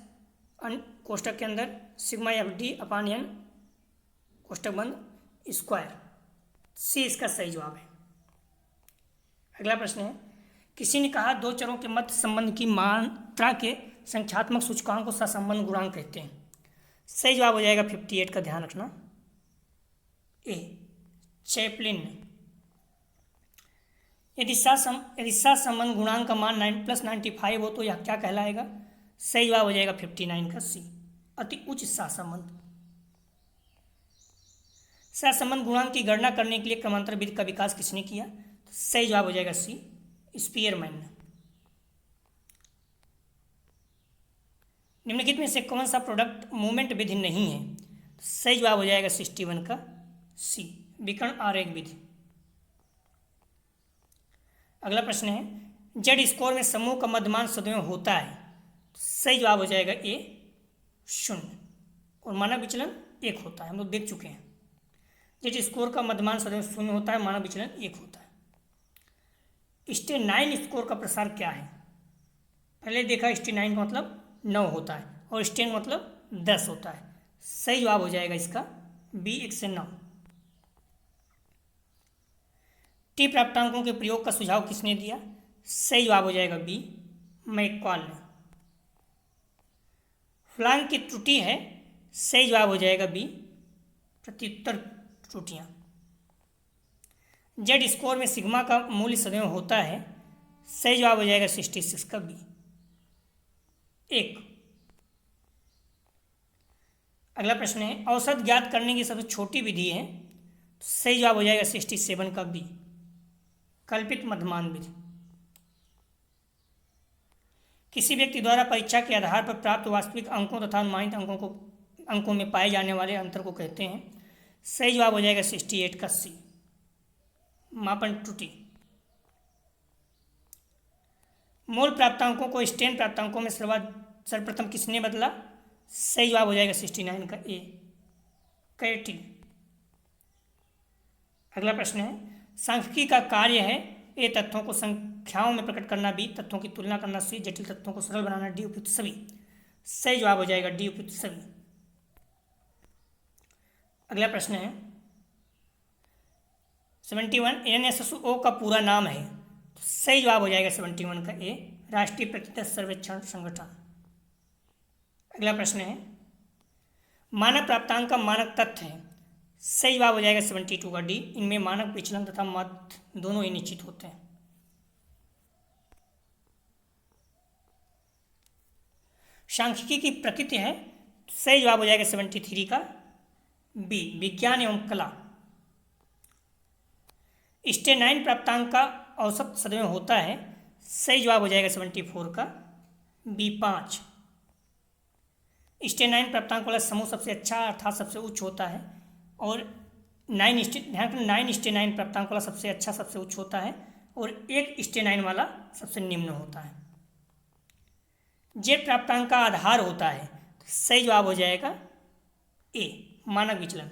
कोष्टक के अंदर σ/d अपान n कोष्टक बंद स्क्वायर। सी इसका सही जवाब है। अगला प्रश्न है, किसी ने कहा दो चरों के मध्य संबंध की मात्रा के संख्यात्मक सूचकांक को सहसंबंध गुणांक कहते हैं। सही जवाब हो जाएगा 58 का, ध्यान रखना ए, चैपलिन। यदि सहसंबंध गुणांक का मान 9 + 95 हो तो यह क्या कहलाएगा? सही जवाब हो जाएगा 59 का सी, अति उच्च सहसंबंध। सहसंबंध गुणांक की गणना करने के लिए क्रमांतर विधि का विकास किसने किया? तो सही जवाब हो जाएगा सी, स्पीयरमैन ने। निम्नलिखित में से कौन सा प्रोडक्ट मूवमेंट विधि नहीं है? तो सही जवाब हो जाएगा 61 का सी, विकर्ण आरेख विधि। अगला प्रश्न है, जेड स्कोर में समूह का मध्यमान सदैव होता है। तो सही जवाब हो जाएगा ए, 0, और मानक विचलन 1 होता है, हम लोग देख चुके हैं। जेड स्कोर का मध्यमान सदैव 0 होता है, मानक विचलन 1 होता है। स्टेनाइन स्कोर का प्रसार क्या है? पहले देखा स्टेनाइन का मतलब 9 होता है और स्टेन मतलब 10 होता है। सही जवाब हो जाएगा इसका बी, 1 से 9। टी प्राप्तांकों के प्रयोग का सुझाव किसने दिया? सही जवाब हो जाएगा बी, मैकॉल ने। फ्लांग की त्रुटि है, सही जवाब हो जाएगा बी, प्रत्युत्तर त्रुटियां। जेड स्कोर में सिग्मा का मूल्य सदैव होता है, सही जवाब हो जाएगा 66 का बी, 1। अगला प्रश्न है, औसत ज्ञात करने की सबसे छोटी विधि है। तो सही जवाब हो जाएगा 67 का बी, कल्पित मध्यमान विधि। किसी व्यक्ति द्वारा परीक्षा के आधार पर प्राप्त वास्तविक अंकों तथा अनुमानित अंकों में पाए जाने वाले अंतर को कहते हैं। सही जवाब हो जाएगा 68 का सी, मापन त्रुटि। मूल प्राप्तांकों को स्टेन प्राप्तांकों में सर्वप्रथम किसने बदला? सही जवाब हो जाएगा 69 का ए, कैटी। अगला प्रश्न है, सांख्यिकी का कार्य है ए तथ्यों को संख्याओं में प्रकट करना, बी तथ्यों की तुलना करना, सी जटिल तथ्यों को सरल बनाना, डी उपयुक्त सभी। सही जवाब हो जाएगा डी उपयुक्त सभी। अगला प्रश्न है 71, एनएसओ का पूरा नाम है। तो सही जवाब हो जाएगा 71 का ए, राष्ट्रीय प्रतिशत सर्वेक्षण संगठन। अगला प्रश्न है, मानक प्राप्तांक का मानक तथ्य है। सही जवाब हो जाएगा 72 का डी, इनमें मानक विचलन तथा मध्य दोनों ही निश्चित होते हैं। सांख्यिकी की प्रकृति है। सही जवाब हो जाएगा 73 का बी, विज्ञान एवं कला। स्टेनाइन प्राप्तांक का औसत सदैव होता है। सही जवाब हो जाएगा 74 का बी, 5। स्टेनाइन प्राप्तांक वाला समूह सबसे अच्छा अर्थात सबसे उच्च होता है, और 9 स्टेनाइन प्राप्तांक वाला सबसे अच्छा सबसे उच्च होता है, और 1 स्टेनाइन वाला सबसे निम्न होता है। जेड प्राप्तांक का आधार होता है, तो सही जवाब हो जाएगा ए, मानक विचलन।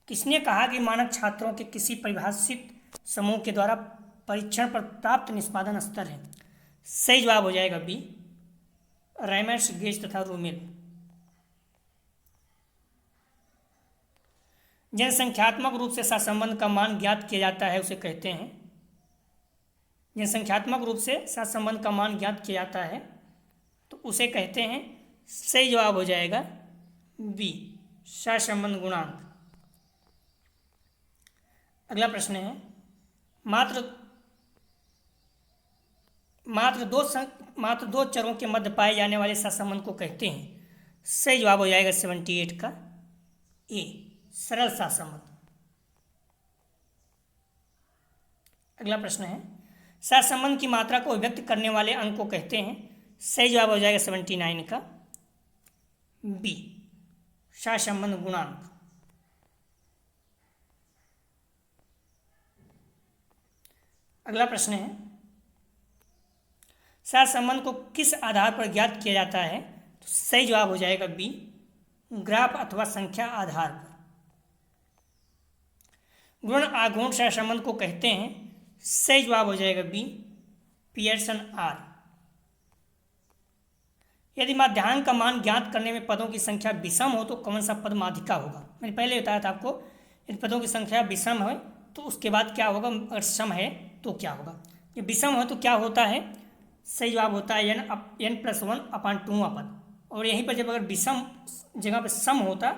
किसने कहा कि मानक छात्रों के किसी परिभाषित समूह के द्वारा परीक्षण पर प्राप्त निष्पादन स्तर है? सही जवाब हो जाएगा बी, राइमर्स, गेज तथा रूमेल। जनसंख्यात्मक रूप से सहसंबंध का मान ज्ञात किया जाता है उसे कहते हैं, जनसंख्यात्मक रूप से सहसंबंध का मान ज्ञात किया जाता है तो उसे कहते हैं, सही जवाब हो जाएगा बी, सहसंबंध गुणांक। अगला प्रश्न है, मात्र दो चरों के मध्य पाए जाने वाले सहसंबंध को कहते हैं? सही जवाब हो जाएगा 78 का ए, सरल सहसंबंध। अगला प्रश्न है, सहसंबंध की मात्रा को व्यक्त करने वाले अंक को कहते हैं? सही जवाब हो जाएगा 79 का बी, सहसंबंध गुणांक। अगला प्रश्न है, सहसंबंध को किस आधार पर ज्ञात किया जाता है? तो सही जवाब हो जाएगा बी, ग्राफ अथवा संख्या आधार पर। गुण आघूर्ण सहसंबंध को कहते हैं? सही जवाब हो जाएगा बी, पियर्सन आर। यदि माध्यांक का मान ज्ञात करने में पदों की संख्या विषम हो तो कौन सा पद माध्यिका होगा? मैंने पहले बताया था आपको, यदि पदों की संख्या विषम है तो उसके बाद क्या होगा, अगर सम है तो क्या होगा। जब विषम हो तो क्या होता है? सही जवाब होता है n+1 अपान 2वां पद, और यहीं पर जब अगर विषम जगह पर सम होता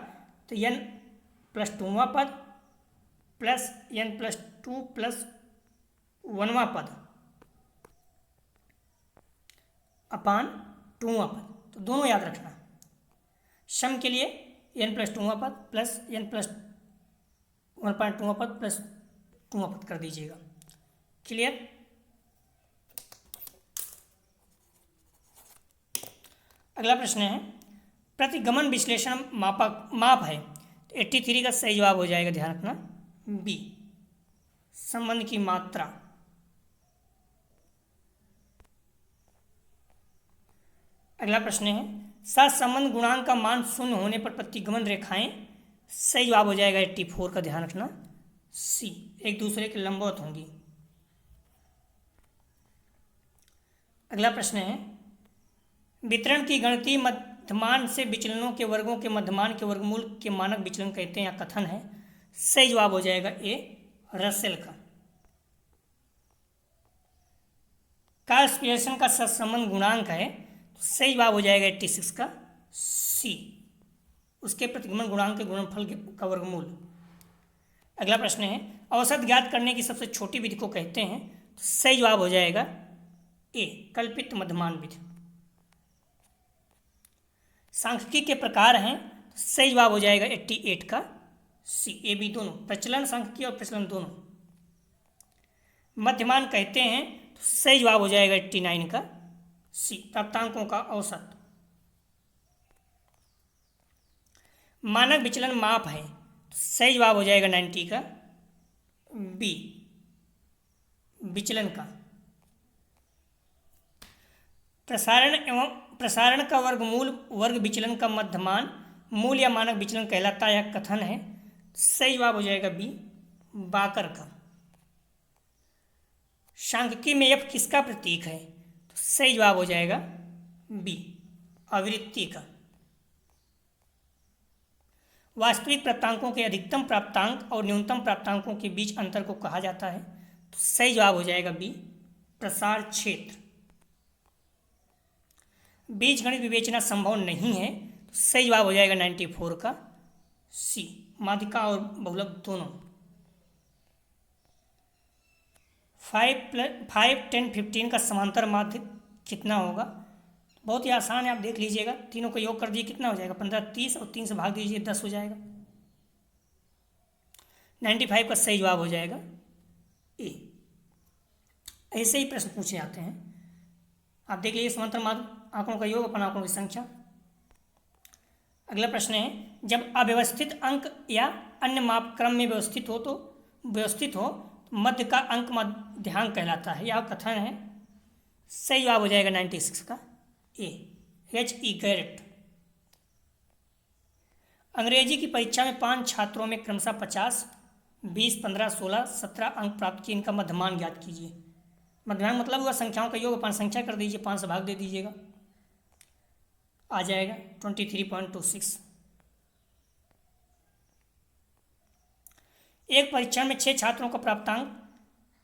तो n+2वां पद प्लस n+2 प्लस 1वां पद अपान 2वां पद, तो दोनों याद रखना। सम के लिए n+2वां पद प्लस n+1/2वां पद प्लस 2वां पद कर दीजिएगा। क्लियर? अगला प्रश्न है, प्रतिगमन विश्लेषण माप है तो 83 का सही जवाब हो जाएगा, ध्यान रखना, बी, संबंध की मात्रा। अगला प्रश्न है, सहसंबंध गुणांक का मान 0 होने पर प्रतिगमन रेखाएं? सही जवाब हो जाएगा 84 का, ध्यान रखना, सी, एक दूसरे के लंबवत होंगी। अगला प्रश्न है, वितरण की गणितीय मध्यमान से विचलनों के वर्गों के मध्यमान के वर्गमूल के मानक विचलन कहते हैं या कथन है? सही जवाब हो जाएगा ए, रसेल का। कार्ल पियर्सन का सहसंबंध गुणांक है तो सही जवाब हो जाएगा 86 का सी, उसके प्रतिगमन गुणांक के गुणनफल का वर्गमूल। अगला प्रश्न है, औसत ज्ञात करने की सबसे छोटी विधि को कहते हैं? तो सही जवाब हो जाएगा ए, कल्पित मध्यमान विधि। सांख्यिकी के प्रकार हैं तो सही जवाब हो जाएगा 88 का सी, ए बी दोनों, प्रचलन सांख्यिकी और प्रचलन दोनों। मध्यमान कहते हैं तो सही जवाब हो जाएगा 89 का सी, प्राप्तांकों का औसत। मानक विचलन माप है तो सही जवाब हो जाएगा 90 का बी, विचलन का। प्रसारण का वर्गमूल वर्ग विचलन का मध्यमान मूल या मानक विचलन कहलाता है, कथन है? सही जवाब हो जाएगा बी, बाकर का। सांख्यिकी में एफ किसका प्रतीक है? तो सही जवाब हो जाएगा बी, आवृत्ति का। वास्तविक प्राप्तांकों के अधिकतम प्राप्तांक और न्यूनतम प्राप्तांकों के बीच अंतर को कहा जाता है? तो सही जवाब हो जाएगा बी, प्रसार क्षेत्र। बीजगणित विवेचना संभव नहीं है तो सही जवाब हो जाएगा 94 का सी, माध्यिका और बहुलक दोनों। 5, 10, 15 का समांतर माध्य कितना होगा? बहुत ही आसान है, आप देख लीजिएगा, तीनों को योग कर दिए कितना हो जाएगा? 15, 30 और 3 से भाग दीजिए 10 हो जाएगा। 95 का सही जवाब हो जाएगा ए। ऐसे ही प्रश्न पूछे जाते हैं। आप देख लीजिए समांतर मार्ग आंकड़ों का योग अपन आंकड़ों की संख्या। अगला प्रश्न है, जब अव्यवस्थित अंक या अन्य माप क्रम में व्यवस्थित हो तो मध्य का अंक मध्यांक कहलाता है। यह कथन है। सही जवाब हो जाएगा 96 का ए, H.E. गैरेट। अंग्रेजी की परीक्षा में 5 छात्रों में क्रमशः 50, 20, 15, 16, 17 अंक प्राप्त किए। इनका मध्यमान ज्ञात कीजिए। मध्यमान मतलब हुआ संख्याओं का योग, 5 संख्या कर दीजिए, 5 से भाग दे दीजिएगा, आ जाएगा 23.26। एक परीक्षा में 6 छात्रों का प्राप्तांक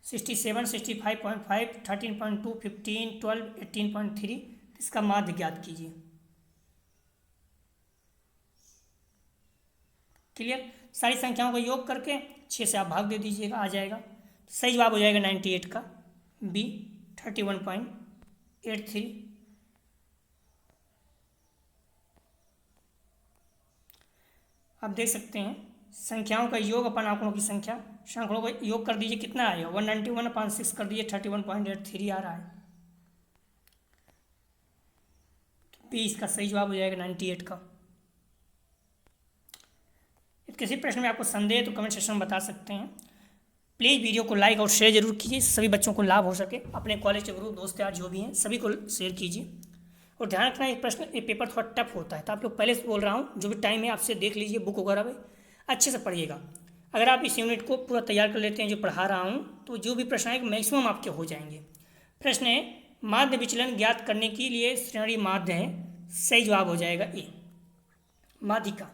67, 65.5, 13.2, 15, 12, 18.3। इसका माध्य ज्ञात कीजिए। क्लियर। सारी संख्याओं का योग करके 6 से आप भाग दे दीजिएगा, आ जाएगा। सही जवाब हो जाएगा 98 का बी, 31.83। आप देख सकते हैं संख्याओं का योग अपन आंकड़ों की संख्या, आंकड़ों का योग कर दीजिए, कितना आएगा 191/6 कर दीजिए, 31.83 आ रहा है। तो बी इसका सही जवाब हो जाएगा 98 का। किसी प्रश्न में आपको संदेह है तो कमेंट सेक्शन में बता सकते हैं। प्लीज़ वीडियो को लाइक और शेयर जरूर कीजिए, सभी बच्चों को लाभ हो सके। अपने कॉलेज के ग्रुप दोस्त यार जो भी हैं सभी को शेयर कीजिए। और ध्यान रखना, ये प्रश्न ये पेपर थोड़ा टफ होता है, तो आप लोग पहले से बोल रहा हूँ, जो भी टाइम है आपसे देख लीजिए, बुक वगैरह में अच्छे से पढ़िएगा। अगर आप इस यूनिट को पूरा तैयार कर लेते हैं जो पढ़ा रहा हूँ, तो जो भी प्रश्न आएंगे मैक्सिमम आपके हो जाएंगे। प्रश्न है, माध्य विचलन ज्ञात करने के लिए श्रेणी माध्य है। सही जवाब हो जाएगा ए, माध्यिका।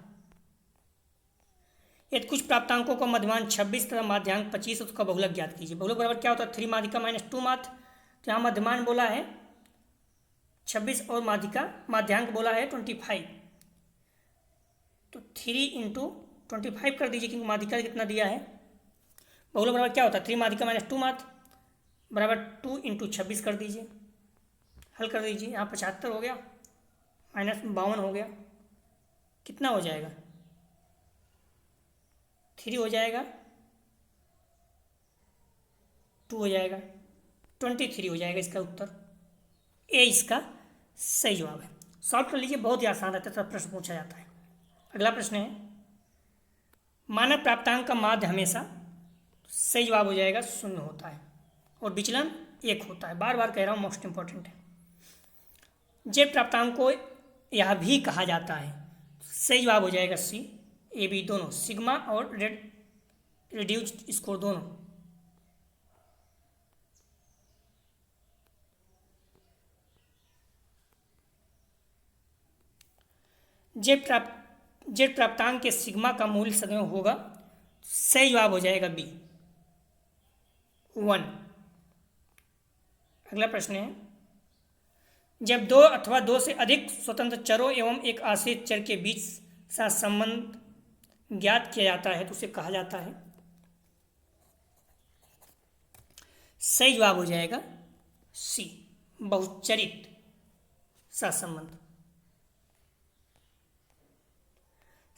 यदि कुछ प्राप्तांकों का मध्यमान 26 तथा माध्यांक 25 उसका बहुलक ज्ञात कीजिए। बहुलक बराबर क्या होता है 3 माध्यिका -2 माध्य। तो यहाँ मध्यमान बोला है 26 और माध्यांक बोला है 25। तो 3 × 25 कर दीजिए, क्योंकि माध्यिका कितना दिया है। बहुलक बराबर क्या होता है 3 माध्यिका -2 माध्य बराबर 2 × 26 कर दीजिए, हल कर दीजिए। यहाँ 75 हो गया, -52 हो गया, कितना हो जाएगा 3 हो जाएगा, 2 हो जाएगा, 23 हो जाएगा। इसका उत्तर ए इसका सही जवाब है। सॉल्व कर लीजिए, बहुत ही आसान रहता है, तब प्रश्न पूछा जाता है। अगला प्रश्न है, मानक प्राप्तांक का माध्य हमेशा, सही जवाब हो जाएगा 0 होता है और विचलन 1 होता है। बार बार कह रहा हूँ, मोस्ट इंपॉर्टेंट है। जेड प्राप्तांक को यह भी कहा जाता है। सही जवाब हो जाएगा सी, ए बी दोनों, सिग्मा और रिड्यूस्ड स्कोर दोनों। जेड प्राप्तांक के सिग्मा का मूल्य सदैव होगा। सही जवाब हो जाएगा बी, 1। अगला प्रश्न है, जब 2 अथवा 2 से अधिक स्वतंत्र चरों एवं एक आश्रित चर के बीच साथ संबंध ज्ञात किया जाता है तो उसे कहा जाता है। सही जवाब हो जाएगा सी, बहुचरित सहसंबंध।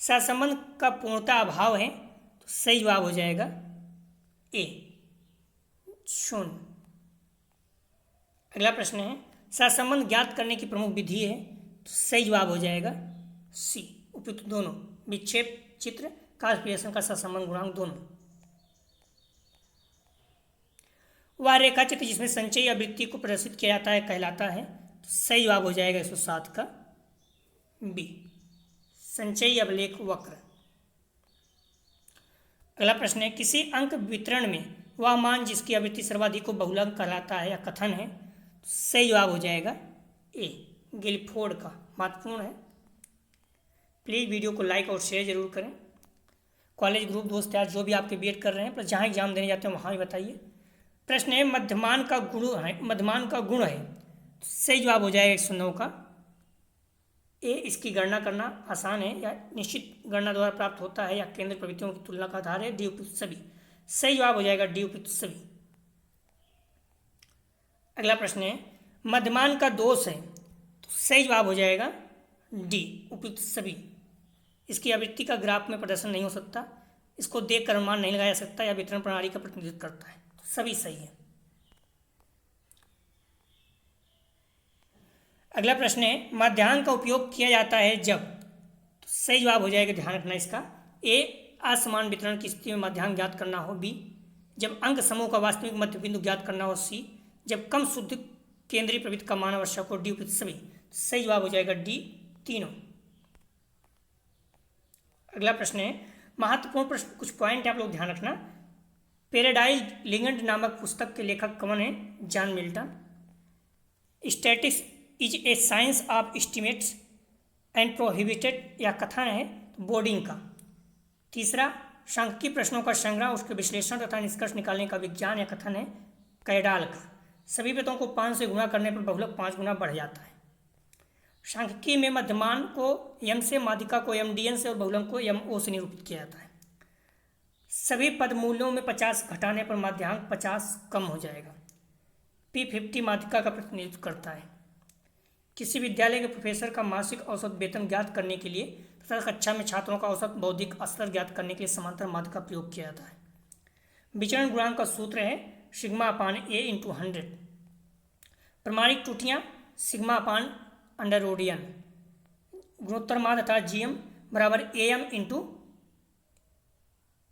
सहसंबंध का पूर्णता अभाव है तो सही जवाब हो जाएगा ए, 0। अगला प्रश्न है, सहसंबंध ज्ञात करने की प्रमुख विधि है तो सही जवाब हो जाएगा सी, उपयुक्त दोनों, विक्षेप चित्र, कार्य का सहसंबंध गुणांक दोनों। वह रेखा चित्र जिसमें संचयी या वृत्ति को प्रदर्शित किया जाता है कहलाता है। तो सही जवाब हो जाएगा 107 का बी, संचयी अवलेख वक्र। अगला प्रश्न है, किसी अंक वितरण में वह मान जिसकी आवृत्ति सर्वाधिक को बहुलक कहलाता है या कथन है। तो सही जवाब हो जाएगा ए, गिलफोर्ड का। महत्वपूर्ण है, प्लीज़ वीडियो को लाइक और शेयर जरूर करें। कॉलेज ग्रुप दोस्त यार जो भी आपके बीएड कर रहे हैं, प्लस जहाँ एग्जाम देने जाते हैं वहाँ भी बताइए। प्रश्न है, मध्यमान का गुण है। तो सही जवाब हो जाएगा 109 का ए। इसकी गणना करना आसान है या निश्चित गणना द्वारा प्राप्त होता है या केंद्र प्रवृत्तियों की तुलना का आधार है। डी उपयुक्त सभी। सही जवाब हो जाएगा डी उपयुक्त सभी। अगला प्रश्न है, मध्यमान का दोष है। तो सही जवाब हो जाएगा डी, उपयुक्त सभी। इसकी आवृत्ति का ग्राफ में प्रदर्शन नहीं हो सकता, इसको देखकर अनुमान नहीं लगाया जा सकता या वितरण प्रणाली का प्रतिनिधित्व करता है। तो सभी सही है। अगला प्रश्न है, मध्यांक का उपयोग किया जाता है जब। तो सही जवाब हो जाएगा, ध्यान रखना इसका, ए असमान वितरण की स्थिति में मध्यांक ज्ञात करना हो, बी जब अंक समूह का वास्तविक मध्य बिंदु ज्ञात करना हो, सी जब कम शुद्ध केंद्रीय प्रवृत्ति का मान आवश्यक हो, डी उपयुक्त सभी। सही जवाब हो जाएगा डी तीनों। अगला प्रश्न है, महत्वपूर्ण प्रश्न, कुछ पॉइंट आप लोग ध्यान रखना। पैराडाइज लिगेंड नामक पुस्तक के लेखक कौन है? John Milton. Statics is a science of estimates and prohibited, यह कथन है बोर्डिंग का। तीसरा, सांख्यिकी प्रश्नों का संग्रह, उसके विश्लेषण तथा निष्कर्ष निकालने का विज्ञान, यह कथन है कैडाल का। सभी पदों को 5 से गुणा करने पर बहुलक 5 गुना बढ़ जाता है। सांख्यिकी में मध्यमान को यम से, माध्यिका को यम डीएन से और बहुलक को यम ओ से निरूपित किया जाता है। सभी पद मूल्यों में 50 घटाने पर माध्यांक 50 कम हो जाएगा। P50 माध्यिका का प्रतिनिधित्व करता है। किसी विद्यालय के प्रोफेसर का मासिक औसत वेतन ज्ञात करने के लिए तथा कक्षा में छात्रों का औसत बौद्धिक स्तर ज्ञात करने के लिए समांतर माध्यिका प्रयोग किया जाता है। विचरण गुणांक का सूत्र है सिग्मा अपान ए इंटू 100। प्रमाणिक त्रुटियाँ sigma upon under root n। गुणोत्तर मान तथा GM बराबर AM into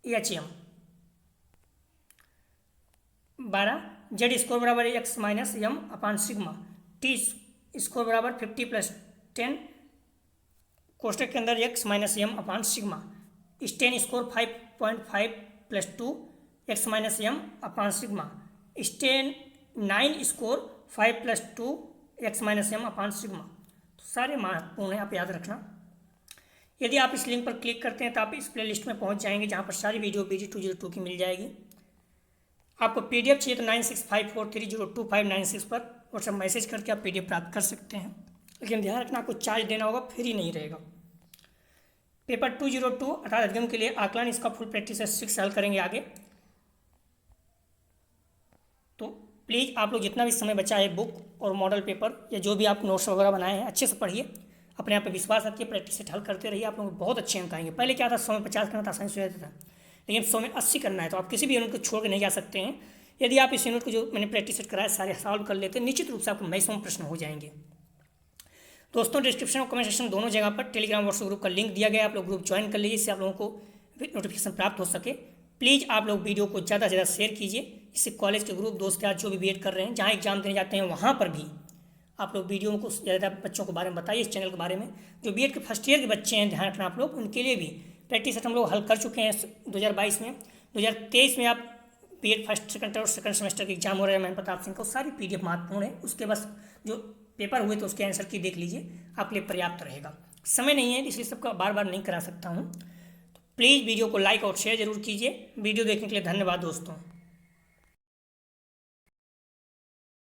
HM। 12 Z score बराबर X minus M upon sigma. T score बराबर 50 प्लस 10 कोष्टक के अंदर X minus M upon sigma. Sten score 5.5 plus 2 X minus M upon sigma. Sten 9 score 5 plus 2 X minus M upon sigma. तो सारे महत्वपूर्ण है, आप याद रखना। यदि आप इस लिंक पर क्लिक करते हैं तो आप इस प्लेलिस्ट में पहुंच जाएंगे जहां पर सारी वीडियो BG202 की मिल जाएगी। आपको PDF चाहिए तो 9654302596 पर व्हाट्सएप मैसेज करके आप PDF प्राप्त कर सकते हैं, लेकिन ध्यान रखना आपको चार्ज देना होगा, फ्री नहीं रहेगा। पेपर 202 अर्थात अधिगम के लिए आकलन, इसका फुल प्रैक्टिस 6 हल करेंगे आगे। तो प्लीज़ आप लोग जितना भी समय बचा है बुक और मॉडल पेपर या जो भी आप नोट्स वगैरह बनाए हैं अच्छे से पढ़िए, अपने आप पे विश्वास रखिए, प्रैक्टिस सेट हल करते रहिए, आप लोग बहुत अच्छे अंक आएंगे। पहले क्या था 100 में 50 करना था, आसानी से हो जाता था, लेकिन 100 में 80 करना है तो आप किसी भी यूनिट को छोड़ के नहीं जा सकते हैं। यदि आप इस यूनिट को जो मैंने प्रैक्टिस सेट कराया सारे सॉल्व कर लेते हैं, निश्चित रूप से आपको मैक्सिमम प्रश्न हो जाएंगे। दोस्तों डिस्क्रिप्शन और कमेंट सेक्शन दोनों जगह पर टेलीग्राम व्हाट्सएप ग्रुप का लिंक दिया गया है, आप लोग ग्रुप ज्वाइन कर लीजिए, इससे आप लोगों को नोटिफिकेशन प्राप्त हो सके। प्लीज़ आप लोग वीडियो को ज़्यादा से ज़्यादा शेयर कीजिए, इससे कॉलेज के ग्रुप दोस्त यार जो भी BEd कर रहे हैं, जहाँ एग्जाम देने जाते हैं वहाँ पर भी आप लोग वीडियो को ज़्यादा बच्चों के बारे में बताइए, इस चैनल के बारे में। जो BEd के फर्स्ट ईयर के बच्चे हैं, ध्यान रखना आप लोग, उनके लिए भी प्रैक्टिस सेट हम लोग हल कर चुके हैं 2022 में। 2023 में आप BEd फर्स्ट सेकंड और सेकंड सेमेस्टर के एग्जाम हो रहे हैं महेंद्र प्रताप सिंह को, सारी PDF महत्वपूर्ण है, उसके बस जो पेपर हुए तो उसके आंसर की देख लीजिए, आपके लिए पर्याप्त रहेगा। समय नहीं है इसलिए सबका बार बार नहीं करा सकता हूँ, तो प्लीज़ वीडियो को लाइक और शेयर जरूर कीजिए। वीडियो देखने के लिए धन्यवाद दोस्तों।